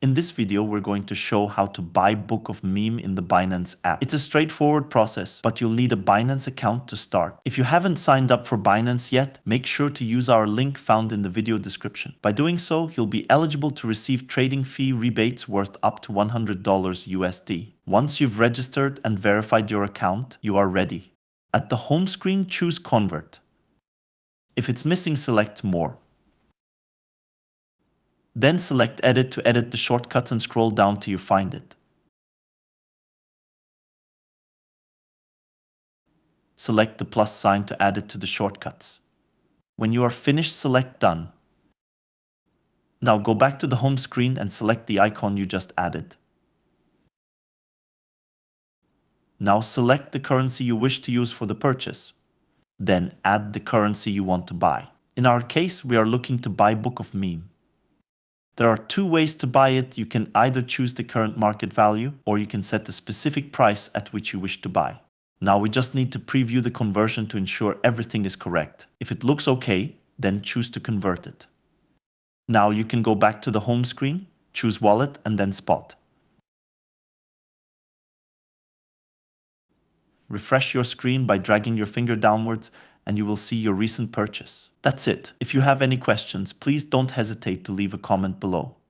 In this video, we're going to show how to buy Book of Meme in the Binance app. It's a straightforward process, but you'll need a Binance account to start. If you haven't signed up for Binance yet, make sure to use our link found in the video description. By doing so, you'll be eligible to receive trading fee rebates worth up to $100 USD. Once you've registered and verified your account, you are ready. At the home screen, choose Convert. If it's missing, select More. Then select Edit to edit the shortcuts and scroll down till you find it. Select the plus sign to add it to the shortcuts. When you are finished, select Done. Now go back to the home screen and select the icon you just added. Now select the currency you wish to use for the purchase. Then add the currency you want to buy. In our case, we are looking to buy Book of Meme. There are two ways to buy it. You can either choose the current market value, or you can set the specific price at which you wish to buy. Now we just need to preview the conversion to ensure everything is correct. If it looks okay, then choose to convert it. Now you can go back to the home screen, choose Wallet and then Spot. Refresh your screen by dragging your finger downwards and you will see your recent purchase. That's it. If you have any questions, please don't hesitate to leave a comment below.